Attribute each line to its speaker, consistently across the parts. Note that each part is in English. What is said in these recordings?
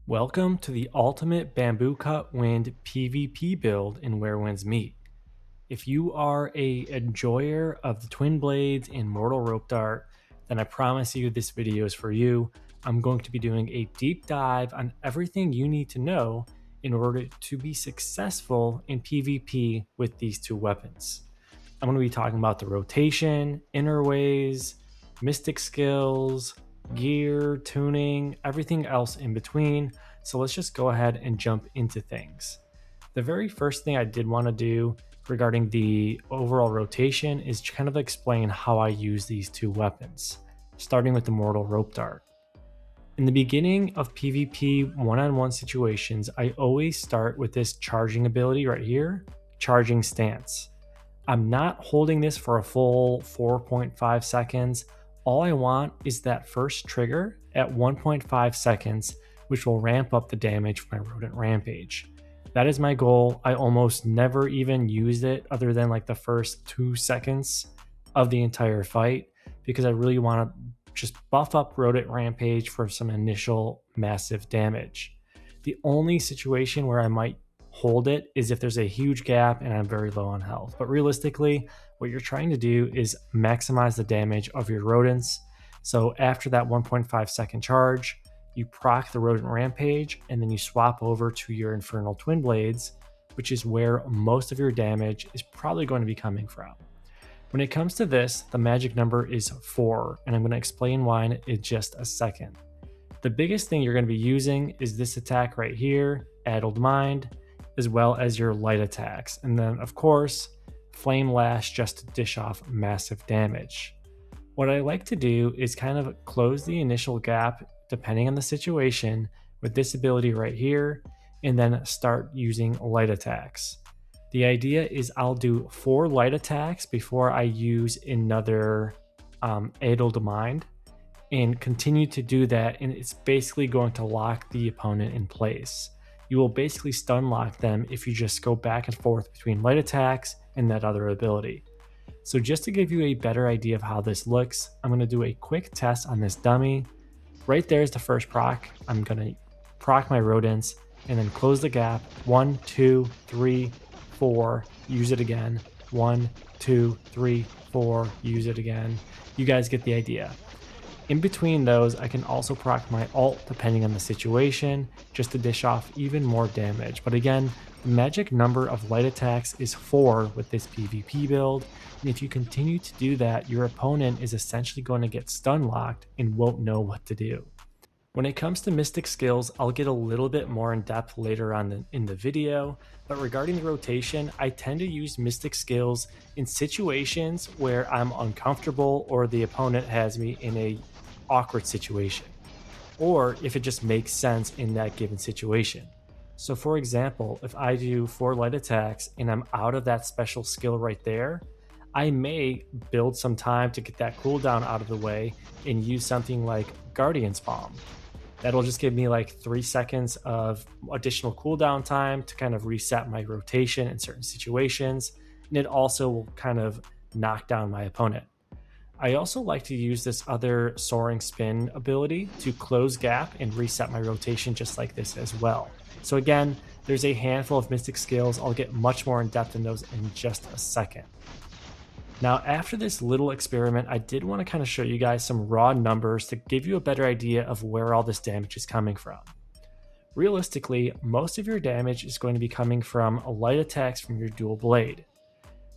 Speaker 1: Welcome to the ultimate Bamboocut Wind PvP build in Where Winds Meet. If you are a enjoyer of the Twin Blades and Mortal Rope Dart, then I promise you this video is for you. I'm going to be doing a deep dive on everything you need to know in order to be successful in PvP with these two weapons. I'm going to be talking about the rotation, interways, mystic skills, gear, tuning, everything else in between. So let's just go ahead and jump into things. The very first thing I did want to do regarding the overall rotation is to kind of explain how I use these two weapons, starting with the Mortal Rope Dart. In the beginning of PvP one-on-one situations, I always start with this charging ability right here, Charging Stance. I'm not holding this for a full 4.5 seconds. All I want is that first trigger at 1.5 seconds, which will ramp up the damage for my Rodent Rampage. That is my goal. I almost never even used it other than like the first 2 seconds of the entire fight because I really want to just buff up Rodent Rampage for some initial massive damage. The only situation where I might hold it is if there's a huge gap and I'm very low on health. But realistically, what you're trying to do is maximize the damage of your rodents. So after that 1.5 second charge, you proc the Rodent Rampage and then you swap over to your Infernal Twinblades, which is where most of your damage is probably going to be coming from. When it comes to this, the magic number is 4, and I'm going to explain why in just a second. The biggest thing you're going to be using is this attack right here, Addled Mind, as well as your light attacks. And then, of course, Flame Lash just to dish off massive damage. What I like to do is kind of close the initial gap, depending on the situation, with this ability right here, and then start using light attacks. The idea is I'll do 4 light attacks before I use another Addled Mind, and continue to do that, and it's basically going to lock the opponent in place. You will basically stun lock them if you just go back and forth between light attacks and that other ability. So just to give you a better idea of how this looks, I'm going to do a quick test on this dummy. Right there is the first proc. I'm going to proc my rodents and then close the gap. 1, 2, 3, 4, use it again. 1, 2, 3, 4, use it again. You guys get the idea. In between those, I can also proc my ult depending on the situation, just to dish off even more damage. But again, the magic number of light attacks is 4 with this PvP build, and if you continue to do that, your opponent is essentially going to get stun locked and won't know what to do. When it comes to mystic skills, I'll get a little bit more in depth later on in the video, but regarding the rotation, I tend to use mystic skills in situations where I'm uncomfortable or the opponent has me in a awkward situation, or if it just makes sense in that given situation. So for example, if I do 4 light attacks and I'm out of that special skill right there, I may build some time to get that cooldown out of the way and use something like Guardian's Bomb. That'll just give me like 3 seconds of additional cooldown time to kind of reset my rotation in certain situations, and it also will kind of knock down my opponent. I also like to use this other Soaring Spin ability to close gap and reset my rotation just like this as well. So again, there's a handful of mystic skills. I'll get much more in depth in those in just a second. Now, after this little experiment, I did want to kind of show you guys some raw numbers to give you a better idea of where all this damage is coming from. Realistically, most of your damage is going to be coming from light attacks from your dual blade.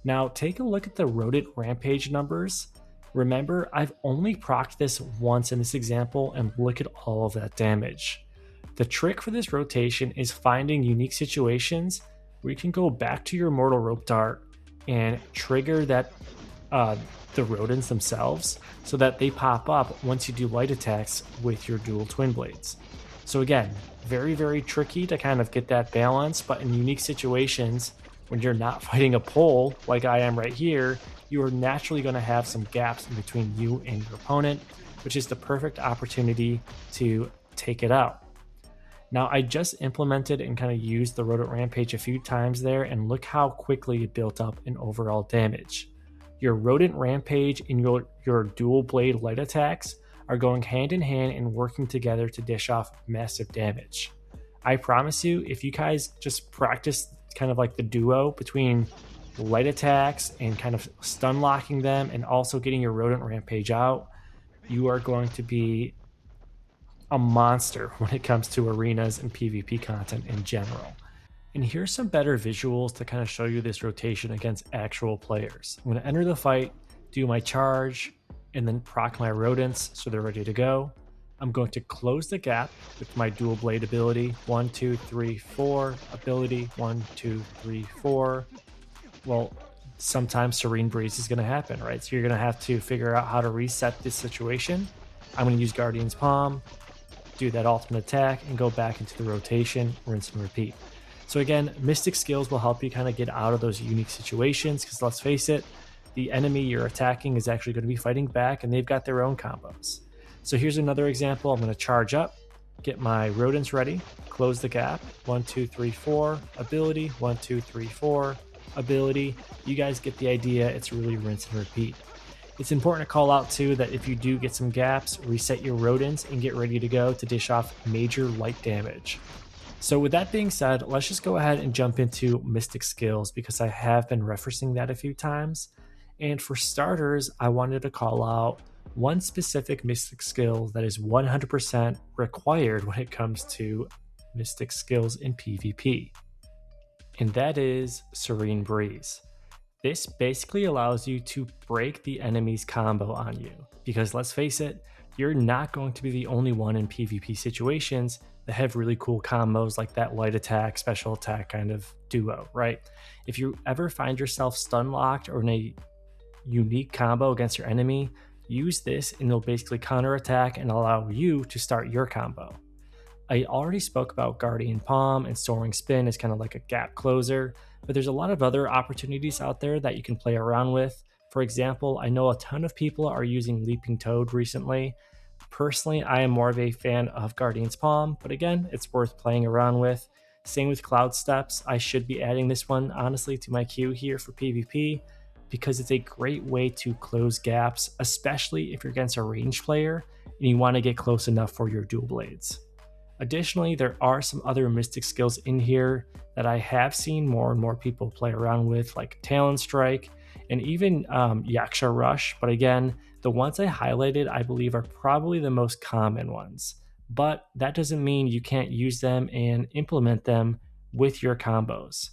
Speaker 1: Now, take a look at the Rodent Rampage numbers. Remember, I've only procced this once in this example, and look at all of that damage. The trick for this rotation is finding unique situations where you can go back to your Mortal Rope Dart and trigger that the rodents themselves so that they pop up once you do light attacks with your dual twin blades. So again, very, very tricky to kind of get that balance, but in unique situations, when you're not fighting a pole like I am right here, you are naturally going to have some gaps in between you and your opponent, which is the perfect opportunity to take it out. Now, I just implemented and kind of used the Rodent Rampage a few times there, and look how quickly it built up in overall damage. Your Rodent Rampage and your dual blade light attacks are going hand in hand and working together to dish off massive damage. I promise you, if you guys just practice kind of like the duo between light attacks and kind of stun locking them and also getting your rodent rampage out, you are going to be a monster when it comes to arenas and PvP content in general. And here's some better visuals to kind of show you this rotation against actual players. I'm going to enter the fight, do my charge, and then proc my rodents so they're ready to go. I'm going to close the gap with my dual blade ability. 1, 2, 3, 4 ability. 1, 2, 3, 4. Well, sometimes Serene Breeze is going to happen, right? So you're going to have to figure out how to reset this situation. I'm going to use Guardian's Palm, do that ultimate attack, and go back into the rotation, rinse and repeat. So again, Mystic skills will help you kind of get out of those unique situations, because let's face it, the enemy you're attacking is actually going to be fighting back, and they've got their own combos. So here's another example. I'm going to charge up, get my rodents ready, close the gap. 1, 2, 3, 4 ability. 1, 2, 3, 4 ability. You guys get the idea. It's really rinse and repeat. It's important to call out too that if you do get some gaps, reset your rodents and get ready to go to dish off major light damage. So with that being said, let's just go ahead and jump into Mystic skills, because I have been referencing that a few times. And for starters, I wanted to call out one specific Mystic skill that is 100% required when it comes to Mystic skills in PvP. And that is Serene Breeze. This basically allows you to break the enemy's combo on you, because let's face it, you're not going to be the only one in PvP situations that have really cool combos like that light attack, special attack kind of duo, right? If you ever find yourself stun locked or in a unique combo against your enemy, use this and it'll basically counterattack and allow you to start your combo. I already spoke about Guardian Palm and Soaring Spin as kind of like a gap closer, but there's a lot of other opportunities out there that you can play around with. For example, I know a ton of people are using Leaping Toad recently. Personally, I am more of a fan of Guardian's Palm, but again, it's worth playing around with. Same with Cloud Steps. I should be adding this one, honestly, to my queue here for PvP, because it's a great way to close gaps, especially if you're against a ranged player and you want to get close enough for your dual blades. Additionally, there are some other Mystic skills in here that I have seen more and more people play around with, like Talon Strike and even Yaksha Rush. But again, the ones I highlighted, I believe, are probably the most common ones. But that doesn't mean you can't use them and implement them with your combos.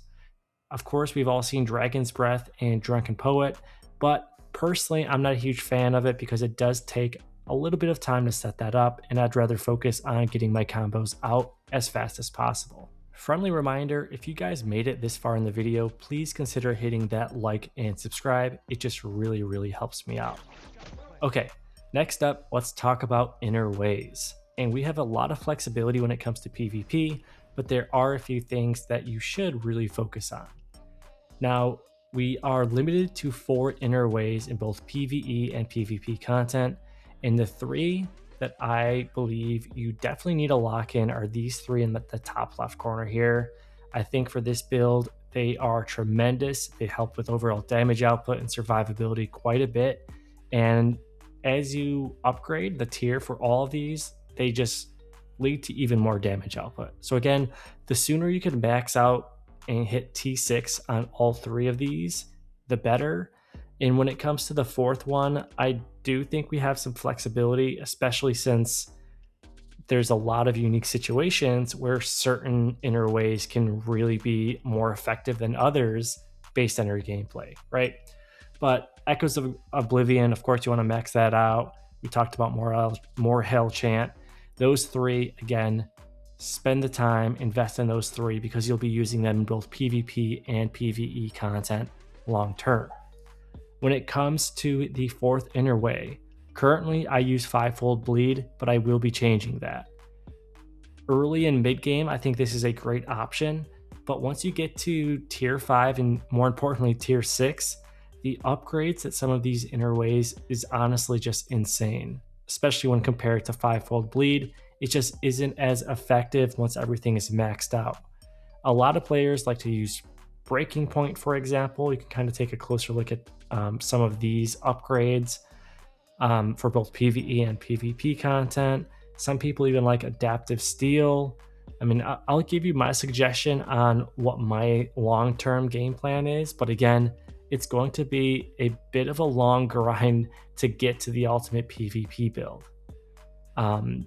Speaker 1: Of course, we've all seen Dragon's Breath and Drunken Poet, but personally, I'm not a huge fan of it because it does take a little bit of time to set that up, and I'd rather focus on getting my combos out as fast as possible. Friendly reminder, if you guys made it this far in the video, please consider hitting that like and subscribe. It just really helps me out. Okay, next up, let's talk about Inner Ways. And we have a lot of flexibility when it comes to PvP, but there are a few things that you should really focus on. Now, we are limited to 4 Inner Ways in both PvE and PvP content. And the 3 that I believe you definitely need to lock in are these 3 in the top left corner here. I think for this build, they are tremendous. They help with overall damage output and survivability quite a bit. And as you upgrade the tier for all of these, they just lead to even more damage output. So again, the sooner you can max out and hit T6 on all 3 of these, the better. And when it comes to the 4th one, I do think we have some flexibility, especially since there's a lot of unique situations where certain Inner Ways can really be more effective than others based on your gameplay, right? But Echoes of Oblivion, of course, you want to max that out. We talked about more Hell Chant. Those 3, again, spend the time, invest in those 3 because you'll be using them in both PvP and PvE content long term. When it comes to the 4th Inner Way, currently I use 5-fold bleed, but I will be changing that. Early and mid game, I think this is a great option, but once you get to tier 5 and more importantly tier 6, the upgrades at some of these Inner Ways is honestly just insane, especially when compared to 5-fold bleed. It just isn't as effective once everything is maxed out. A lot of players like to use Breaking Point, for example. You can kind of take a closer look at some of these upgrades for both PvE and PvP content. Some people even like Adaptive Steel. I mean, I'll give you my suggestion on what my long-term game plan is, but again, it's going to be a bit of a long grind to get to the ultimate PvP build. Um,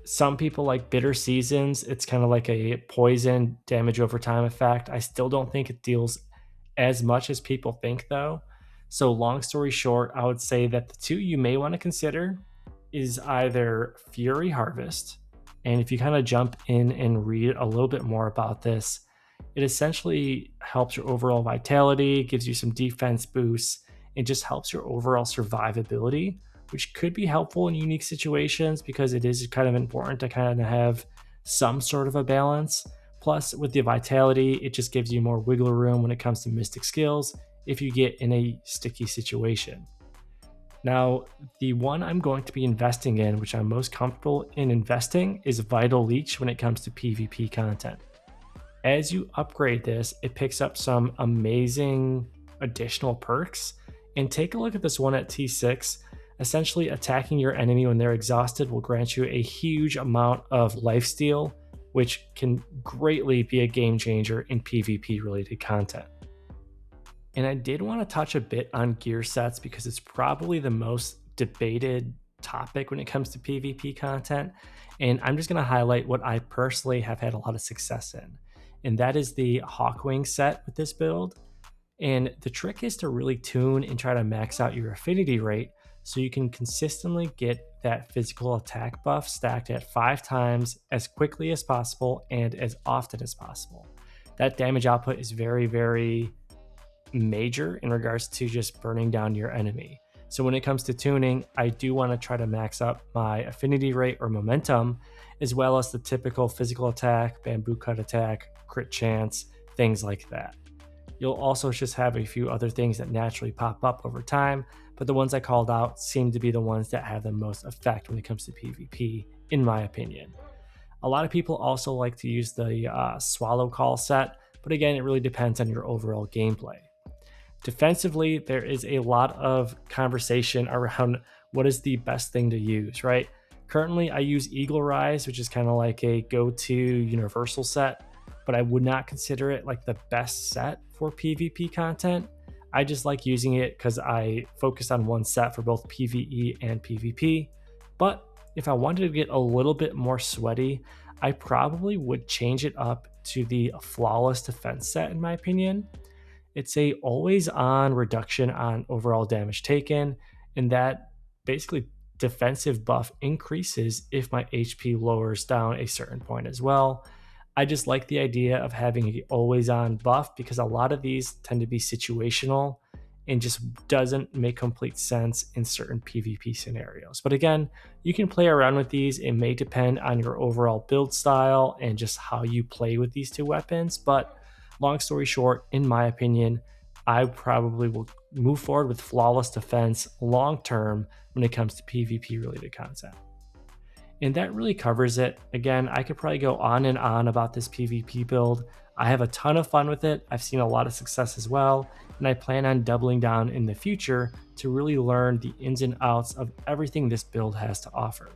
Speaker 1: some people like bitter seasons. It's kind of like a poison damage over time effect. I still don't think it deals as much as people think, though. So, long story short, I would say that the two you may want to consider is either Fury Harvest. And if you kind of jump in and read a little bit more about this, it essentially helps your overall vitality, gives you some defense boosts, and just helps your overall survivability, which could be helpful in unique situations because it is kind of important to kind of have some sort of a balance. Plus, with the vitality, it just gives you more wiggle room when it comes to mystic skills if you get in a sticky situation. Now, the one I'm going to be investing in, which I'm most comfortable in investing, is Vital Leech when it comes to PvP content. As you upgrade this, it picks up some amazing additional perks. And take a look at this one at T6. Essentially, attacking your enemy when they're exhausted will grant you a huge amount of lifesteal, which can greatly be a game changer in PvP related content. And I did want to touch a bit on gear sets because it's probably the most debated topic when it comes to PvP content. And I'm just going to highlight what I personally have had a lot of success in. And that is the Hawkwing set with this build. And the trick is to really tune and try to max out your affinity rate so you can consistently get that physical attack buff stacked at 5 times as quickly as possible and as often as possible. That damage output is very, very major in regards to just burning down your enemy. So when it comes to tuning, I do want to try to max up my affinity rate or momentum, as well as the typical physical attack, Bamboocut attack, crit chance, things like that. You'll also just have a few other things that naturally pop up over time, but the ones I called out seem to be the ones that have the most effect when it comes to PvP, in my opinion. A lot of people also like to use the Swallow Call set, but again, it really depends on your overall gameplay. Defensively, there is a lot of conversation around what is the best thing to use, right? Currently, I use Eagle Rise, which is kind of like a go-to universal set, but I would not consider it like the best set for PvP content. I just like using it because I focus on one set for both PvE and PvP. But if I wanted to get a little bit more sweaty, I probably would change it up to the Flawless Defense set, in my opinion. It's a always on reduction on overall damage taken, and that basically defensive buff increases if my HP lowers down a certain point as well. I just like the idea of having an always on buff because a lot of these tend to be situational and just doesn't make complete sense in certain PvP scenarios. But again, you can play around with these. It may depend on your overall build style and just how you play with these two weapons, but long story short, in my opinion, I probably will move forward with Flawless Defense long term when it comes to PvP related content. And that really covers it. Again, I could probably go on and on about this PvP build. I have a ton of fun with it. I've seen a lot of success as well, and I plan on doubling down in the future to really learn the ins and outs of everything this build has to offer.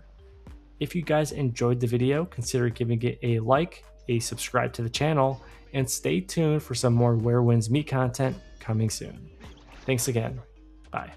Speaker 1: If you guys enjoyed the video, consider giving it a like, a subscribe to the channel, and stay tuned for some more Where Winds Meet content coming soon. Thanks again. Bye.